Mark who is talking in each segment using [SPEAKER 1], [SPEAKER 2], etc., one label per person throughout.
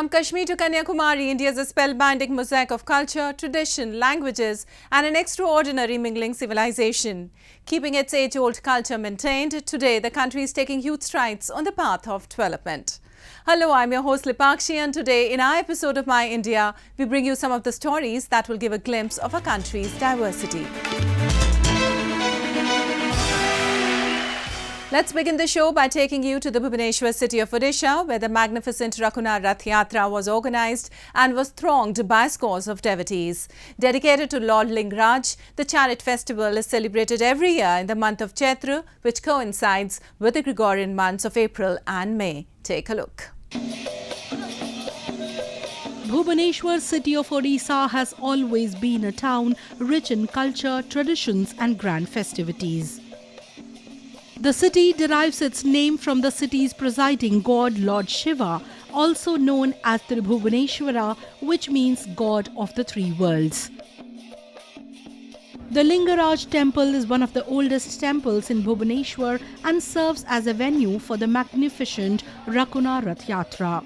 [SPEAKER 1] From Kashmir to Kanyakumari, India is a spellbinding mosaic of culture, tradition, languages and an extraordinary mingling civilization. Keeping its age-old culture maintained, today the country is taking huge strides on the path of development. Hello, I'm your host Lipakshi, and today in our episode of My India, we bring you some of the stories that will give a glimpse of our country's diversity. Let's begin the show by taking you to the Bhubaneswar city of Odisha, where the magnificent Rakuna Rath Yatra was organized and was thronged by scores of devotees. Dedicated to Lord Lingaraj, the chariot festival is celebrated every year in the month of Chaitra, which coincides with the Gregorian months of April and May. Take a look.
[SPEAKER 2] Bhubaneswar city of Odisha has always been a town rich in culture, traditions and grand festivities. The city derives its name from the city's presiding god Lord Shiva, also known as Thiruvananthapuram, which means God of the three worlds. The Lingaraj temple is one of the oldest temples in Bhubaneswar and serves as a venue for the magnificent Rakuna Rath Yatra.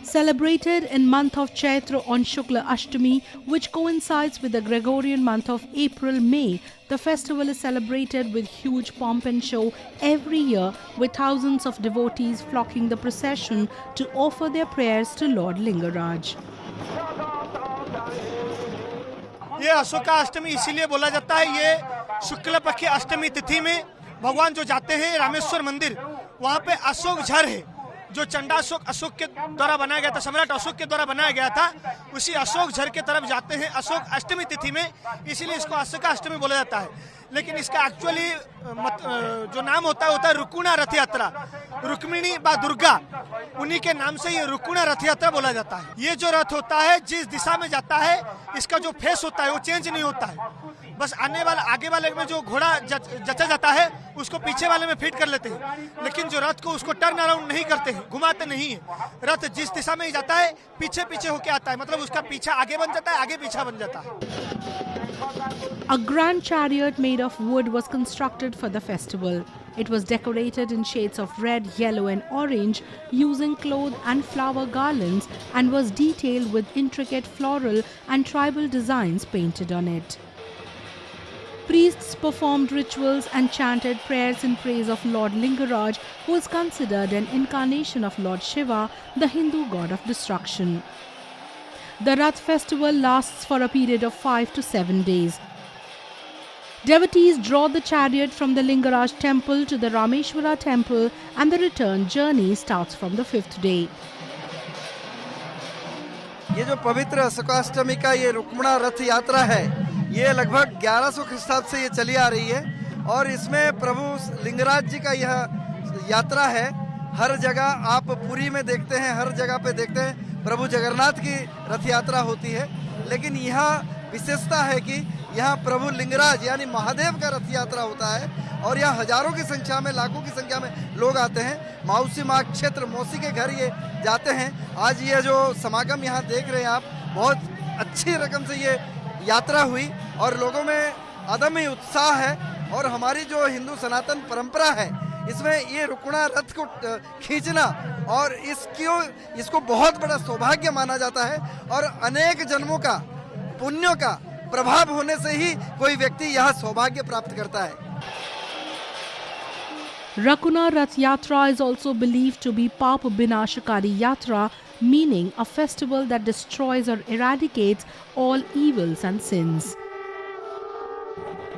[SPEAKER 2] Celebrated in month of Chaitra on Shukla Ashtami, which coincides with the Gregorian month of April-May, the festival is celebrated with huge pomp and show every year, with thousands of devotees flocking the procession to offer their prayers to Lord Lingaraj.
[SPEAKER 3] ये अशोका अष्टमी इसीलिए बोला जाता है। ये शुक्ल पक्ष अष्टमी तिथि में भगवान जो जाते हैं रामेश्वर मंदिर, वहाँ पे अशोक झर है जो चंडाशोक अशोक के द्वारा बनाया गया था, सम्राट अशोक के द्वारा बनाया गया था। उसी अशोक झर के तरफ जाते हैं अशोक अष्टमी तिथि में, इसीलिए इसको अशोका अष्टमी बोला जाता है। लेकिन इसका एक्चुअली जो नाम होता है रुकुणा रथ यात्रा, रुक्मिणी बा दुर्गा, उन्हीं के नाम से ये रुकुणा रथ यात्रा बोला जाता है। ये जो रथ होता है जिस दिशा में जाता है, इसका जो फेस होता है वो चेंज नहीं होता है। बस आगे वाले में जो घोड़ा जचा जाता है उसको पीछे वाले में फिट कर लेते हैं, लेकिन जो रथ को उसको टर्न अराउंड नहीं करते हैं, घुमाते नहीं है। रथ जिस दिशा में जाता है पीछे पीछे होके आता है, मतलब उसका पीछा आगे बन जाता है, आगे पीछा बन जाता है।
[SPEAKER 2] A grand chariot made of wood was constructed for the festival. It was decorated in shades of red, yellow and orange using cloth and flower garlands and was detailed with intricate floral and tribal designs painted on it. Priests performed rituals and chanted prayers in praise of Lord Lingaraj, who is considered an incarnation of Lord Shiva, the Hindu god of destruction. The Rath festival lasts for a period of 5 to 7 days. Devotees draw the chariot from the Lingaraj temple to the Rameshwara temple, and the return journey starts from the 5th day.
[SPEAKER 4] ये जो पवित्र अशोकाष्टमी का ये रुक्मणा रथ यात्रा है, ये लगभग 1100 ख्रीष्टाब्द से ये चली आ रही है और इसमें प्रभु लिंगराज जी का यह यात्रा है। हर जगह आप पुरी में देखते हैं, हर जगह पे देखते हैं प्रभु जगन्नाथ की रथ यात्रा होती है, लेकिन यहाँ विशेषता है कि यहाँ प्रभु लिंगराज यानी महादेव का रथ यात्रा होता है और यहाँ हजारों की संख्या में, लाखों की संख्या में लोग आते हैं। मौसी माँ क्षेत्र मौसी के घर ये जाते हैं। आज ये जो समागम यहाँ देख रहे हैं आप, बहुत अच्छी रकम से ये यात्रा हुई और लोगों में अदम्य उत्साह है। और हमारी जो हिंदू सनातन परंपरा है, इसमें ये रुकुणा रथ को खींचना और इसको बहुत बड़ा सौभाग्य माना जाता है और अनेक जन्मों का पुण्यों का प्रभाव होने से ही कोई व्यक्ति यह सौभाग्य प्राप्त करता है।
[SPEAKER 2] Rakuna Rath Yatra is also believed to be Pap Binashakari Yatra, meaning a festival that destroys or eradicates all evils and sins.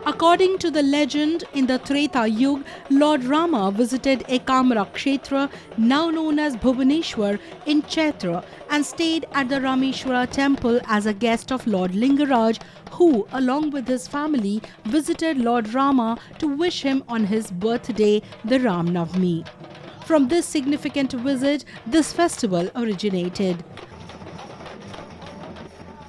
[SPEAKER 2] According to the legend, in the Treta Yuga, Lord Rama visited Ekamra Kshetra, now known as Bhubaneswar, in Chaitra and stayed at the Rameshwara temple as a guest of Lord Lingaraj, who, along with his family, visited Lord Rama to wish him on his birthday, the Ram Navami. From this significant visit, this festival originated.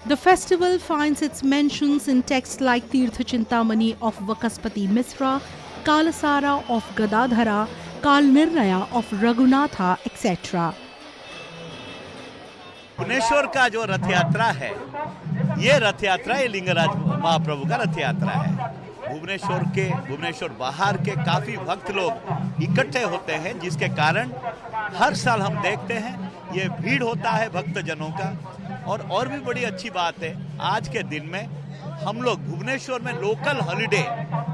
[SPEAKER 2] The festival finds its mentions in texts like Tirtha Chintamani of Vakaspati Misra, Kalasara of Gadadhara, Kal Nirnaya of Raghunatha, etc.
[SPEAKER 5] Bhubaneswar का जो रथ यात्रा है, ये रथ यात्रा ये लिंगराज महाप्रभु का रथ यात्रा है। भुवनेश्वर बाहर के काफी भक्त लोग इकट्ठे होते हैं, जिसके कारण हर साल हम देखते हैं ये भीड़ होता है भक्तजनों का। और भी बड़ी अच्छी बात है, आज के दिन में हम लोग भुवनेश्वर में लोकल हॉलिडे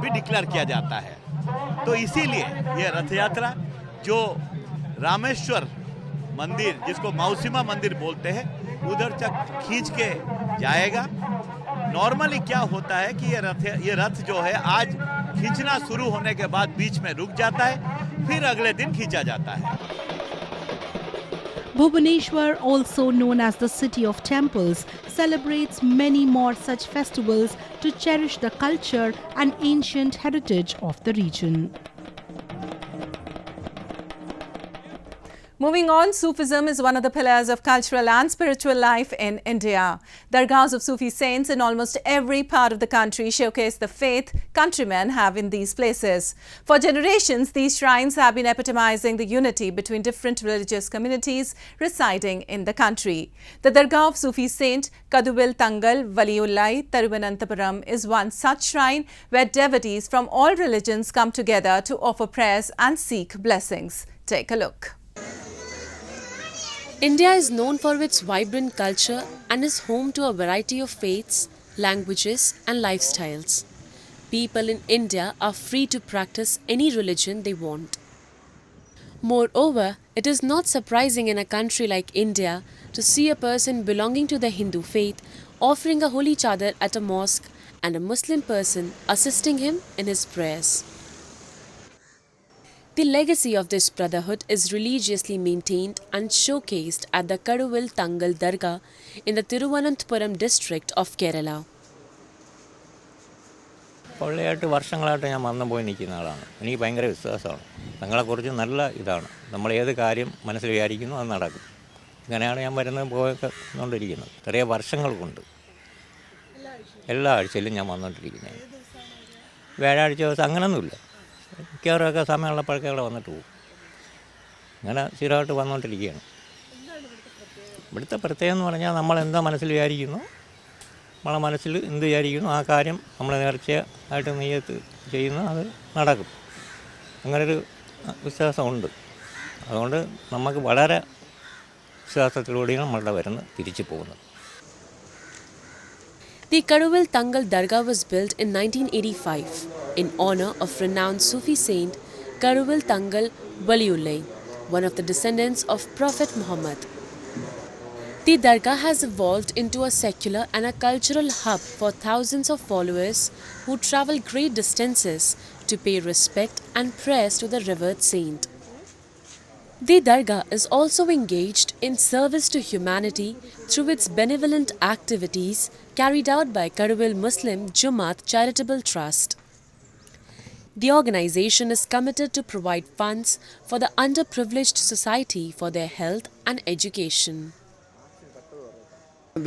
[SPEAKER 5] भी डिक्लेयर किया जाता है। तो इसीलिए ये रथ यात्रा जो रामेश्वर मंदिर, जिसको मौसीमा मंदिर बोलते हैं, उधर तक खींच के जाएगा। नॉर्मली क्या होता है कि ये रथ जो है आज खींचना शुरू होने के बाद बीच में रुक जाता है, फिर अगले दिन खींचा जाता है।
[SPEAKER 2] Bhubaneswar, also known as the City of Temples, celebrates many more such festivals to cherish the culture and ancient heritage of the region.
[SPEAKER 1] Moving on, Sufism is one of the pillars of cultural and spiritual life in India. Dargahs of Sufi saints in almost every part of the country showcase the faith countrymen have in these places. For generations, these shrines have been epitomizing the unity between different religious communities residing in the country. The Dargah of Sufi saint Kaduvayil Tangal Valiyullahi, Thiruvananthapuram is one such shrine where devotees from all religions come together to offer prayers and seek blessings. Take a look.
[SPEAKER 6] India is known for its vibrant culture and is home to a variety of faiths, languages and lifestyles. People in India are free to practice any religion they want. Moreover, it is not surprising in a country like India to see a person belonging to the Hindu faith offering a holy chadar at a mosque and a Muslim person assisting him in his prayers. The legacy of this brotherhood is religiously maintained and showcased at the Kaduvayil Tangal Dargah in the Thiruvananthapuram district of Kerala.
[SPEAKER 7] പള്ളിയായിട്ട് വർഷങ്ങളായിട്ട് ഞാൻ വന്നു പോയി നിൽക്കുന്ന ആളാണ്. എനിക്ക് ഭയങ്കര വിശ്വാസമാണ്. തങ്ങളെക്കുറിച്ച് നല്ല ഇതാണ്. നമ്മൾ ഏത് കാര്യം മനസ്സിൽ വിചാരിക്കുന്നു അത് നടക്കും. ഇങ്ങനെയാണ് ഞാൻ വരുന്നത് പോയൊക്കെ വന്നുകൊണ്ടിരിക്കുന്നത്. ചെറിയ വർഷങ്ങൾ കൊണ്ട് എല്ലാ ആഴ്ചയിലും ഞാൻ വന്നുകൊണ്ടിരിക്കുന്നത്. വ്യാഴാഴ്ച ദിവസം അങ്ങനെയൊന്നുമില്ല. മിക്കവാറുമൊക്കെ സമയമുള്ളപ്പോഴൊക്കെ അവിടെ വന്നിട്ട് പോകും. അങ്ങനെ സ്ഥിരമായിട്ട് വന്നുകൊണ്ടിരിക്കുകയാണ്. ഇവിടുത്തെ പ്രത്യേകം എന്ന് പറഞ്ഞാൽ നമ്മളെന്താ മനസ്സിൽ വിചാരിക്കുന്നു, നമ്മളെ മനസ്സിൽ എന്ത് വിചാരിക്കുന്നു ആ കാര്യം നമ്മൾ നേർച്ചയായിട്ട് നെയ്യത്ത് ചെയ്യുന്നു, അത് നടക്കും. അങ്ങനൊരു വിശ്വാസമുണ്ട്. അതുകൊണ്ട് നമുക്ക് വളരെ വിശ്വാസത്തിലൂടെയാണ് നമ്മളുടെ വരുന്നത് തിരിച്ചു പോകുന്നത്.
[SPEAKER 6] The Kaduvayil Tangal Dargah was built in 1985 in honor of renowned Sufi saint Kaduvayil Tangal Valiyullahi, one of the descendants of Prophet Muhammad. The Dargah has evolved into a secular and a cultural hub for thousands of followers who travel great distances to pay respect and prayers to the revered saint. The Dargah is also engaged in service to humanity through its benevolent activities carried out by Kaduvayil Muslim Jumaat Charitable Trust. The organization is committed to provide funds for the underprivileged society for their health and education.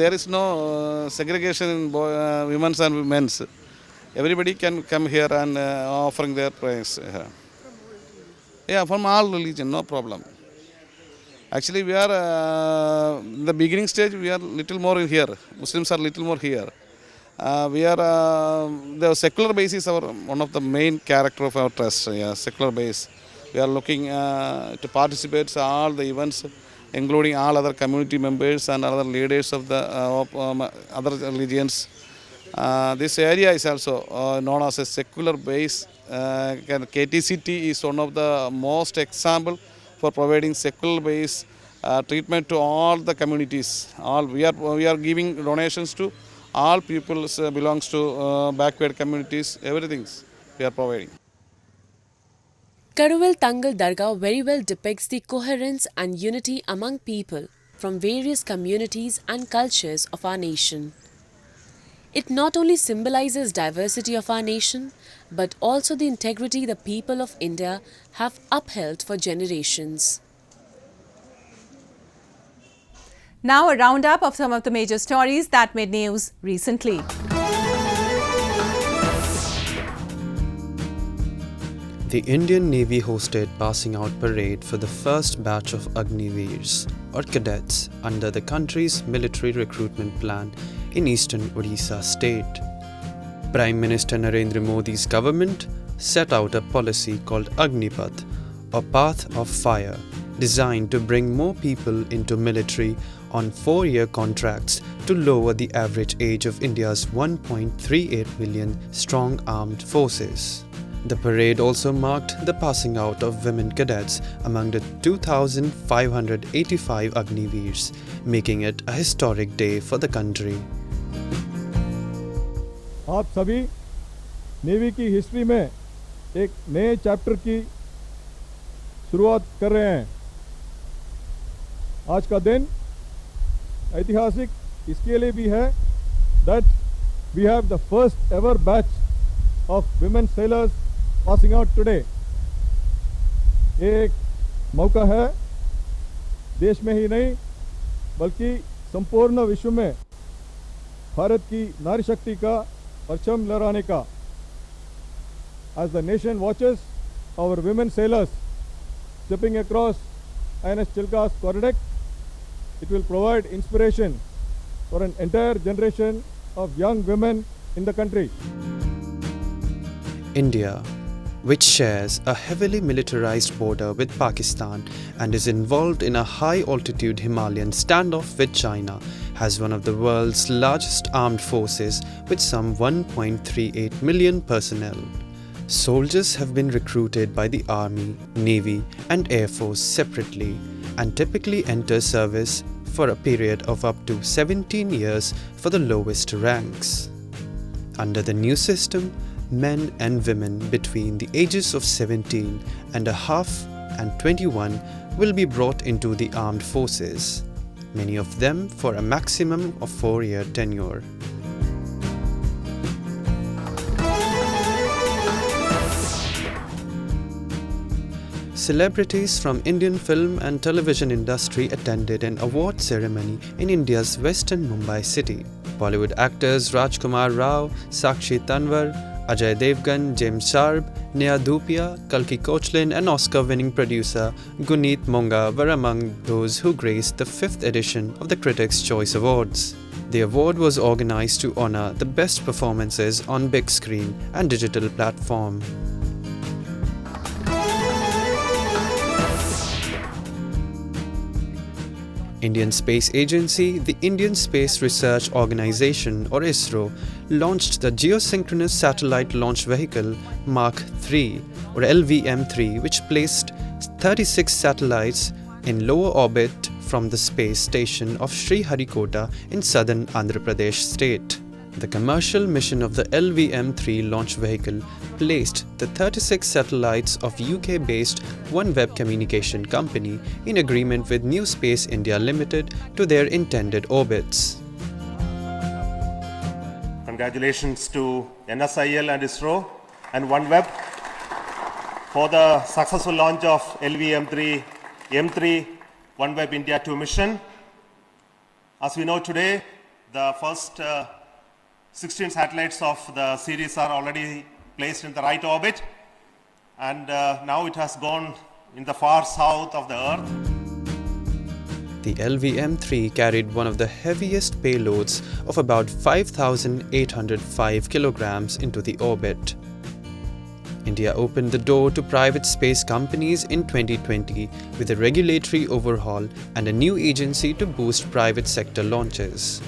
[SPEAKER 8] There is no segregation in women's and men's. Everybody can come here and offering their prayers. Yeah, from all religion, no problem. Actually, we are in the beginning stage. We are little more here. Muslims are little more here. We are the secular base is our one of the main character of our trust. Yeah, secular base. We are looking to participate in all the events, including all other community members and other leaders of the other religions. This area is also known as a secular base. KTCT is one of the most example for providing secular base treatment to all the communities. We are giving donations to all people belongs to backward communities. Everything we are providing.
[SPEAKER 6] Kaduvayil Tangal Dargah very well depicts the coherence and unity among people from various communities and cultures of our nation. It not only symbolizes diversity of our nation, but also the integrity the people of India have upheld for generations.
[SPEAKER 1] Now a roundup of some of the major stories that made news recently.
[SPEAKER 9] The Indian Navy hosted passing out parade for the first batch of Agniveers or cadets under the country's military recruitment plan in eastern Odisha state. Prime Minister Narendra Modi's government set out a policy called Agnipath or Path of Fire designed to bring more people into military on 4-year contracts to lower the average age of India's 1.38 million strong armed forces. The parade also marked the passing out of women cadets among the 2,585 Agniveers, making it a historic day for the country.
[SPEAKER 10] आप सभी navy की history में एक नए chapter की शुरुआत कर रहे हैं। आज का दिन ऐतिहासिक इसके लिए भी है that we have the first ever batch of women sailors passing out today. एक मौका है देश में ही नहीं बल्कि संपूर्ण विश्व में भारत की नारी शक्ति का परचम लहराने का। As the nation watches our women sailors stepping across INS Chilka's quarterdeck, it will provide inspiration for an entire generation of young women in the country.
[SPEAKER 9] India, which shares a heavily militarized border with Pakistan and is involved in a high-altitude Himalayan standoff with China, has one of the world's largest armed forces with some 1.38 million personnel. Soldiers have been recruited by the Army, Navy and Air Force separately and typically enter service for a period of up to 17 years for the lowest ranks. Under the new system, men and women between the ages of 17 and a half and 21 will be brought into the armed forces, many of them for a maximum of 4-year tenure. Celebrities from Indian film and television industry attended an award ceremony in India's western Mumbai city. Bollywood actors Rajkumar Rao, Sakshi Tanwar, Ajay Devgan, James Sharp, Neha Dhupia, Kalki Koechlin and Oscar-winning producer Guneet Monga were among those who graced the 5th edition of the Critics' Choice Awards. The award was organized to honor the best performances on big screen and digital platform. Indian Space Agency, the Indian Space Research Organisation or ISRO, launched the Geosynchronous Satellite Launch Vehicle Mark III or LVM-3, which placed 36 satellites in lower orbit from the space station of Sriharikota in southern Andhra Pradesh state. The commercial mission of the LVM-3 launch vehicle placed the 36 satellites of UK-based OneWeb communication company in agreement with New Space India Limited to their intended orbits.
[SPEAKER 11] Congratulations to NSIL and ISRO and OneWeb for the successful launch of LVM-3 M3 OneWeb India 2 mission. As we know today, the first 16 satellites of the series are already placed in the right orbit, and now it has gone in the far south of the Earth.
[SPEAKER 9] The LVM-3 carried one of the heaviest payloads of about 5,805 kilograms into the orbit. India opened the door to private space companies in 2020 with a regulatory overhaul and a new agency to boost private sector launches.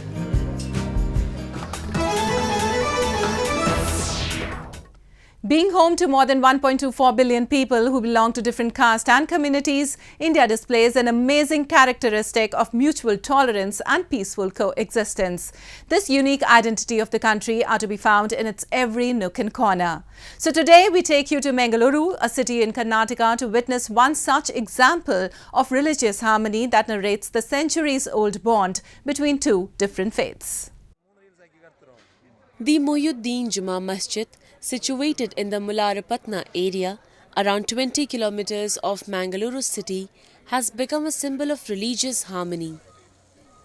[SPEAKER 1] Being home to more than 1.24 billion people who belong to different castes and communities, India displays an amazing characteristic of mutual tolerance and peaceful coexistence. This unique identity of the country are to be found in its every nook and corner. So today we take you to Mangaluru, a city in Karnataka, to witness one such example of religious harmony that narrates the centuries-old bond between two different faiths.
[SPEAKER 6] The Mohyuddin Juma Masjid, situated in the Mularapatna area, around 20 kilometers off Mangaluru city, has become a symbol of religious harmony.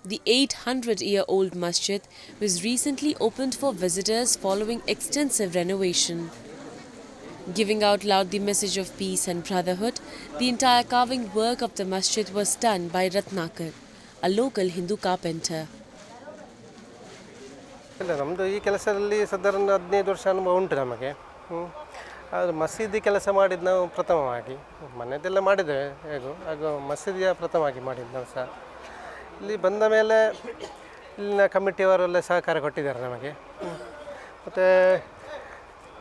[SPEAKER 6] The 800-year-old masjid was recently opened for visitors following extensive renovation. Giving out loud the message of peace and brotherhood, the entire carving work of the masjid was done by Ratnakar, a local Hindu carpenter.
[SPEAKER 12] ನಮ್ಮದು ಈ ಕೆಲಸದಲ್ಲಿ ಸಾಧಾರಣ 15 ವರ್ಷ ಅನುಭವ ಉಂಟು ನಮಗೆ. ಅದು ಮಸೀದಿ ಕೆಲಸ ಮಾಡಿದ್ದು ನಾವು ಪ್ರಥಮವಾಗಿ, ಮನೆಯದೆಲ್ಲ ಮಾಡಿದ್ದೇವೆ ಹೇಗೂ ಹಾಗೂ ಮಸೀದಿಯ ಪ್ರಥಮವಾಗಿ ಮಾಡಿದ್ದು ನಾವು ಸಹ. ಇಲ್ಲಿ ಬಂದ ಮೇಲೆ ಇಲ್ಲಿನ ಕಮಿಟಿಯವರೆಲ್ಲ ಸಹಕಾರ ಕೊಟ್ಟಿದ್ದಾರೆ ನಮಗೆ. ಮತ್ತು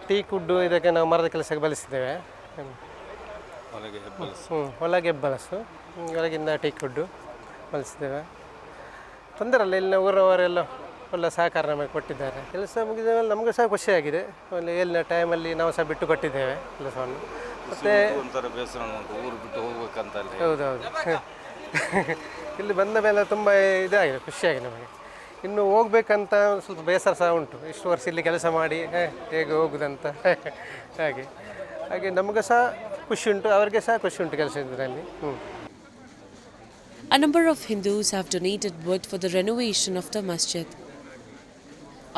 [SPEAKER 12] ಟೀಕ್ ವುಡ್ಡು ಇದಕ್ಕೆ ನಾವು ಮರದ ಕೆಲಸಕ್ಕೆ ಬಳಸಿದ್ದೇವೆ. ಒಳಗೆ ಹೆಬ್ಬಲಸು, ಒಳಗಿಂದ ಟೀಕ್ ವುಡ್ಡು ಬಳಸಿದ್ದೇವೆ. ತೊಂದರೆ ಇಲ್ಲ, ಇಲ್ಲಿನ ಊರವರೆಲ್ಲ ಒಳ್ಳೆ ಸಹಕಾರ ನಮಗೆ ಕೊಟ್ಟಿದ್ದಾರೆ. ಕೆಲಸ ಮುಗಿದ ಮೇಲೆ ನಮಗೂ ಸಹ ಖುಷಿಯಾಗಿದೆ. ಒಳ್ಳೆ ಏಳಿನ ಟೈಮಲ್ಲಿ ನಾವು ಸಹ ಬಿಟ್ಟು ಕೊಟ್ಟಿದ್ದೇವೆ ಕೆಲಸವನ್ನು. ಮತ್ತು
[SPEAKER 13] ಊರು ಬಿಟ್ಟು ಹೋಗ್ಬೇಕಂತ.
[SPEAKER 12] ಹೌದೌದು, ಇಲ್ಲಿ ಬಂದ ಮೇಲೆ ತುಂಬ ಇದಾಗಿದೆ, ಖುಷಿಯಾಗಿದೆ ನಮಗೆ. ಇನ್ನು ಹೋಗ್ಬೇಕಂತ ಸ್ವಲ್ಪ ಬೇಸರ ಸಹ ಉಂಟು. ಇಷ್ಟು ವರ್ಷ ಇಲ್ಲಿ ಕೆಲಸ ಮಾಡಿ ಹೇಗೆ ಹೋಗುದಂತ ಹಾಗೆ ನಮಗೂ ಸಹ ಖುಷಿ ಉಂಟು, ಅವರಿಗೆ ಸಹ ಖುಷಿ ಉಂಟು ಕೆಲಸ ಇದರಲ್ಲಿ.
[SPEAKER 6] A number of Hindus have donated wood for the renovation of the masjid.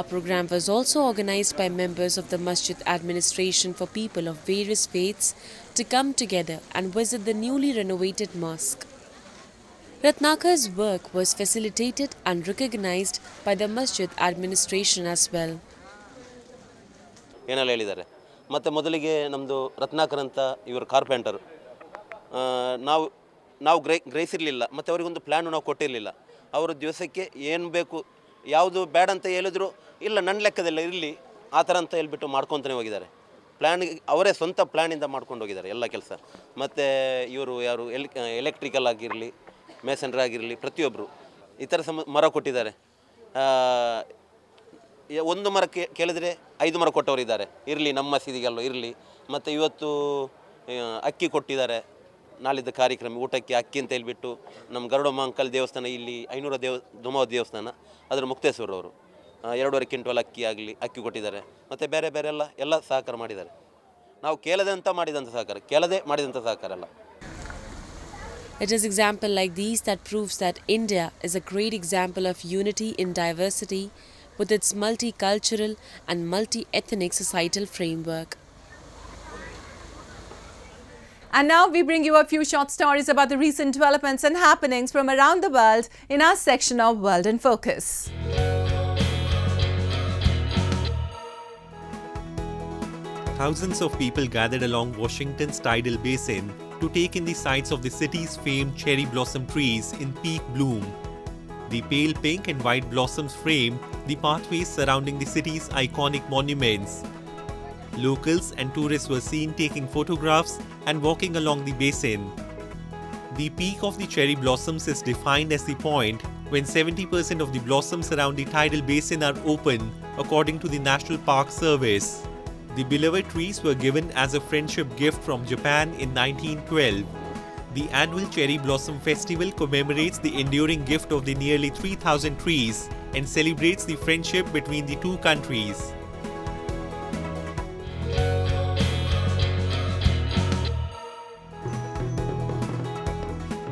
[SPEAKER 6] A program was also organized by members of the masjid administration for people of various faiths to come together and visit the newly renovated mosque. Ratnakar's work was facilitated and recognized by the masjid administration as well.
[SPEAKER 14] ಏನೆಲ್ಲ ಹೇಳಿದ್ದಾರೆ. ಮತ್ತು ಮೊದಲಿಗೆ ನಮ್ಮದು ರತ್ನಾಕರ್ ಅಂತ ಇವರು carpenter, ನಾವು ಗ್ರಹಿಸಿರಲಿಲ್ಲ. ಮತ್ತು ಅವರಿಗೊಂದು ಪ್ಲ್ಯಾನು ನಾವು ಕೊಟ್ಟಿರಲಿಲ್ಲ. ಅವರು ದಿವಸಕ್ಕೆ ಏನು ಬೇಕು, ಯಾವುದು ಬೇಡ ಅಂತ ಹೇಳಿದ್ರು, ಇಲ್ಲ ನನ್ನ ಲೆಕ್ಕದಲ್ಲ ಇರಲಿ ಆ ಥರ ಅಂತ ಹೇಳ್ಬಿಟ್ಟು ಮಾಡ್ಕೊತಾನೆ ಹೋಗಿದ್ದಾರೆ. ಪ್ಲ್ಯಾನ್ ಅವರೇ ಸ್ವಂತ ಪ್ಲ್ಯಾನಿಂದ ಮಾಡ್ಕೊಂಡು ಹೋಗಿದ್ದಾರೆ ಎಲ್ಲ ಕೆಲಸ. ಮತ್ತು ಇವರು ಯಾರು ಎಲೆಕ್ಟ್ರಿಕಲ್ ಆಗಿರಲಿ, ಮೇಸನ್ರಿ ಆಗಿರಲಿ, ಪ್ರತಿಯೊಬ್ಬರು ಈ ಥರ ಮರ ಕೊಟ್ಟಿದ್ದಾರೆ. ಒಂದು ಮರ ಕೇಳಿದರೆ 5 ಮರ ಕೊಟ್ಟವರಿದ್ದಾರೆ. ಇರಲಿ ನಮ್ಮ ಮಸೀದಿಗೆಲ್ಲ ಇರಲಿ. ಮತ್ತು ಇವತ್ತು ಅಕ್ಕಿ ಕೊಟ್ಟಿದ್ದಾರೆ. ನಾಳಿದ್ದ ಕಾರ್ಯಕ್ರಮ ಊಟಕ್ಕೆ ಅಕ್ಕಿ ಅಂತ ಹೇಳ್ಬಿಟ್ಟು ನಮ್ಮ ಗರುಡಮ್ಮ ಅಂಕಲ್ ದೇವಸ್ಥಾನ, ಇಲ್ಲಿ 500 ಧುಮಾವ ದೇವಸ್ಥಾನ, ಅದರ ಮುಕ್ತೇಶ್ವರ ಅವರು 2.5 ಕ್ವಿಂಟಲ್ ಅಕ್ಕಿ ಕೊಟ್ಟಿದ್ದಾರೆ. ಮತ್ತು ಬೇರೆ ಬೇರೆ ಎಲ್ಲ ಸಹಕಾರ ಮಾಡಿದ್ದಾರೆ. ನಾವು ಕೇಳದೆ ಮಾಡಿದಂಥ ಸಹಕಾರ ಅಲ್ಲ.
[SPEAKER 6] It is example like these that proves that India is a great example of unity in diversity with its multicultural and multi-ethnic societal framework.
[SPEAKER 1] And now we bring you a few short stories about the recent developments and happenings from around the world in our section of World in Focus.
[SPEAKER 15] Thousands of people gathered along Washington's tidal basin to take in the sights of the city's famed cherry blossom trees in peak bloom. The pale pink and white blossoms frame the pathways surrounding the city's iconic monuments. Locals and tourists were seen taking photographs and walking along the basin. The peak of the cherry blossoms is defined as the point when 70% of the blossoms around the tidal basin are open, according to the National Park Service. The beloved trees were given as a friendship gift from Japan in 1912. The annual Cherry Blossom Festival commemorates the enduring gift of the nearly 3,000 trees and celebrates the friendship between the two countries.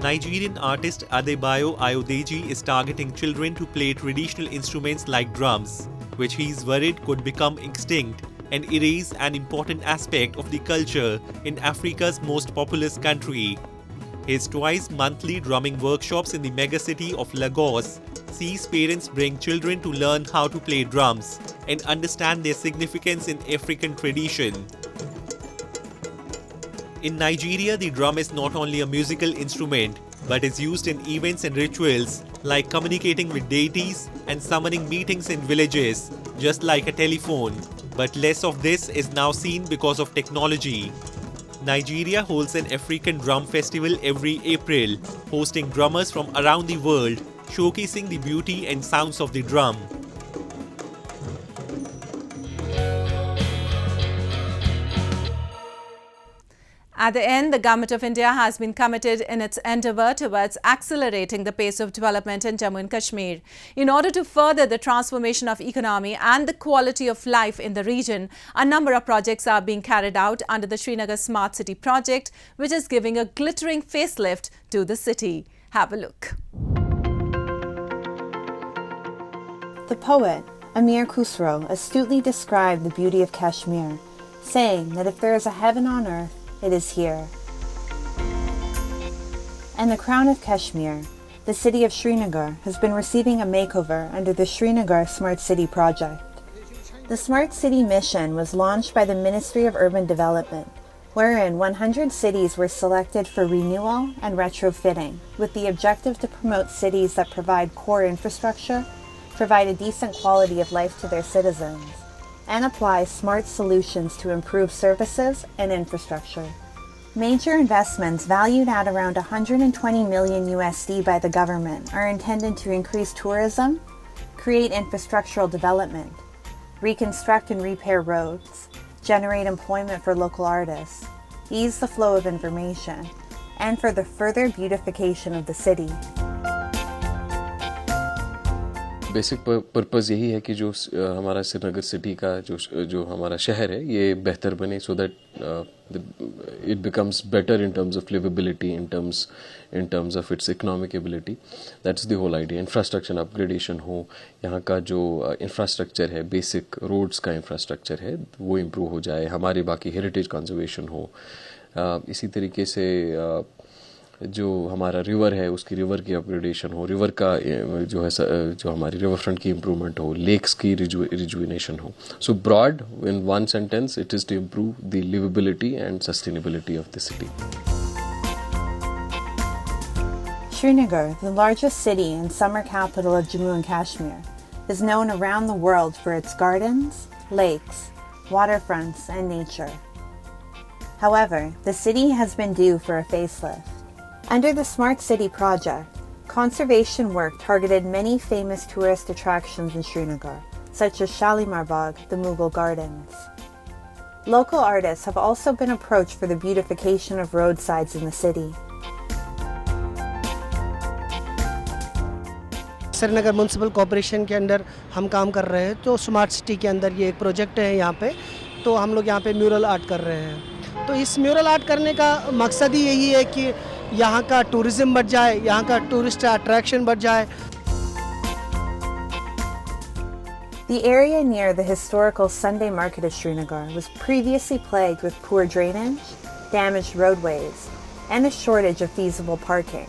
[SPEAKER 15] Nigerian artist Adebayo Ayodeji is targeting children to play traditional instruments like drums, which he is worried could become extinct and erase an important aspect of the culture in Africa's most populous country. His twice-monthly drumming workshops in the megacity of Lagos sees parents bring children to learn how to play drums and understand their significance in African tradition. In Nigeria, the drum is not only a musical instrument, but is used in events and rituals like communicating with deities and summoning meetings in villages, just like a telephone. But less of this is now seen because of technology. Nigeria holds an African drum festival every April, hosting drummers from around the world, showcasing the beauty and sounds of the drum.
[SPEAKER 1] At the end, the Government of India has been committed in its endeavour towards accelerating the pace of development in Jammu and Kashmir. In order to further the transformation of economy and the quality of life in the region, a number of projects are being carried out under the Srinagar Smart City Project, which is giving a glittering facelift to the city. Have a look.
[SPEAKER 16] The poet Amir Khusro astutely described the beauty of Kashmir, saying that if there is a heaven on earth, it is here. And the crown of Kashmir, the city of Srinagar, has been receiving a makeover under the Srinagar Smart City Project. The Smart City mission was launched by the Ministry of Urban Development, wherein 100 cities were selected for renewal and retrofitting, with the objective to promote cities that provide core infrastructure, provide a decent quality of life to their citizens, and apply smart solutions to improve services and infrastructure. Major investments valued at around $120 million USD by the government are intended to increase tourism, create infrastructural development, reconstruct and repair roads, generate employment for local artists, ease the flow of information, and for the further beautification of the city.
[SPEAKER 17] Basic purpose यही है कि जो हमारा Srinagar city का जो हमारा शहर है ये बेहतर बने so that it becomes better in terms of livability, in terms of its economic ability. That's the whole idea. Infrastructure upgradation हो, यहाँ का जो infrastructure है, basic roads का infrastructure है, वो improve हो जाए, हमारी बाकी heritage conservation हो, इसी तरीके से जो हमारा रिवर है उसकी रिवर की अपग्रेडेशन हो, रिवर का जो है जो हमारी रिवर फ्रंट की इम्प्रूवमेंट हो, लेक्स की रिजुविनेशन हो. So broad in one sentence it is to improve the liveability and sustainability of the city.
[SPEAKER 16] Srinagar, the largest city and summer capital of Jammu and Kashmir, is known around the world for its gardens, lakes, waterfronts, and nature. However, the city has been due for a facelift. Under the Smart City Project, conservation work targeted many famous tourist attractions in Srinagar, such as Shalimar Bagh, the Mughal Gardens. Local artists have also been approached for the beautification of roadsides in the city.
[SPEAKER 18] Srinagar municipal corporation के अंदर हम काम कर रहे हैं, तो smart city के अंदर ये एक प्रोजेक्ट है यहाँ पे, तो हम लोग यहाँ पे म्यूरल आर्ट कर रहे हैं. तो इस म्यूरल आर्ट करने का मकसद ही यही है कि यहाँ का टूरिज्म बढ़ जाए, यहाँ का टूरिस्ट अट्रैक्शन बढ़ जाए.
[SPEAKER 16] The area near the historical Sunday market of Srinagar was previously plagued with poor drainage, damaged roadways, and a shortage of feasible parking,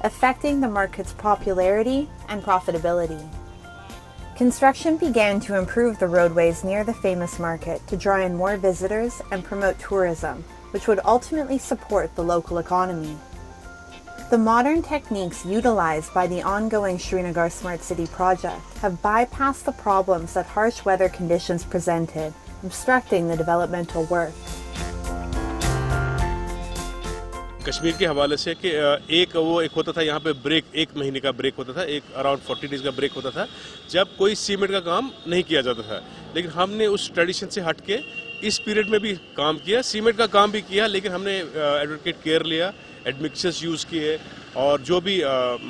[SPEAKER 16] affecting the market's popularity and profitability. Construction began to improve the roadways near the famous market to draw in more visitors and promote tourism, which would ultimately support the local economy. The modern techniques utilized by the ongoing Srinagar Smart City Project have bypassed the problems that harsh weather conditions presented, obstructing the developmental work.
[SPEAKER 19] Kashmir के हवाले से कि एक होता था यहाँ पे break, 1 महीने का ब्रेक होता था, एक अराउंड 40 डेज का ब्रेक होता था जब कोई सीमेंट का काम नहीं किया जाता था. लेकिन हमने उस ट्रेडिशन से हट के इस पीरियड में भी काम किया, सीमेंट का काम भी किया, लेकिन हमने एडवोकेट केयर लिया, एडमिक्सर्स यूज़ किए, और जो भी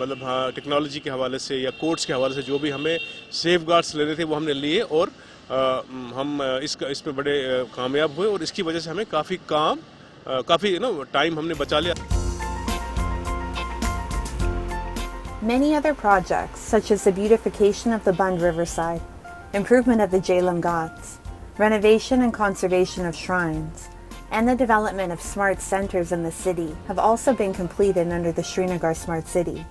[SPEAKER 19] मतलब हाँ टेक्नोलॉजी के हवाले से या कोड्स के हवाले से जो भी हमें सेफ गार्ड्स लेने थे वो हमने लिए, और हम इसमें बड़े कामयाब हुए, और इसकी वजह से हमें काफ़ी टाइम हमने बचा लिया.
[SPEAKER 16] Many other projects, such as the beautification of the Bund riverside, improvement of the Jhelum Ghats, renovation and conservation of shrines, and the development of smart centers in the city have also been completed under the Srinagar Smart City.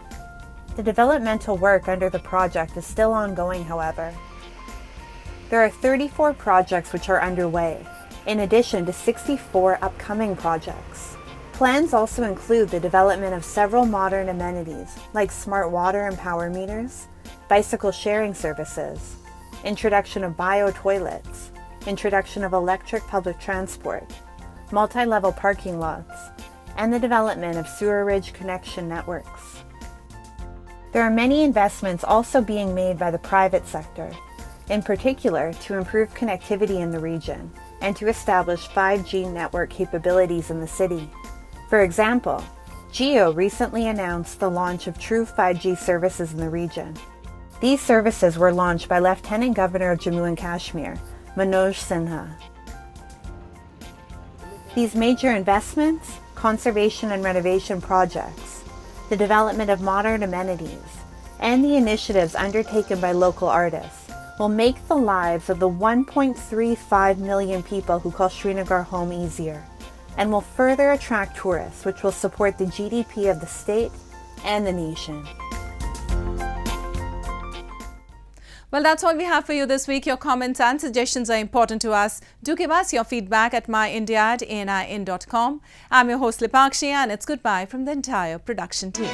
[SPEAKER 16] The developmental work under the project is still ongoing, however. There are 34 projects which are underway, in addition to 64 upcoming projects. Plans also include the development of several modern amenities like smart water and power meters, bicycle sharing services, introduction of bio-toilets, introduction of electric public transport, multi-level parking lots, and the development of sewerage connection networks. There are many investments also being made by the private sector, in particular to improve connectivity in the region and to establish 5G network capabilities in the city. For example, Jio recently announced the launch of true 5G services in the region. These services were launched by Lieutenant Governor of Jammu and Kashmir, Manoj Sinha. These major investments, conservation and renovation projects, the development of modern amenities, and the initiatives undertaken by local artists will make the lives of the 1.35 million people who call Srinagar home easier, and will further attract tourists, which will support the GDP of the state and the nation.
[SPEAKER 1] Well, that's all we have for you this week. Your comments and suggestions are important to us. Do give us your feedback at myindia@anin.com. I'm your host Lipakshi, and it's goodbye from the entire production team.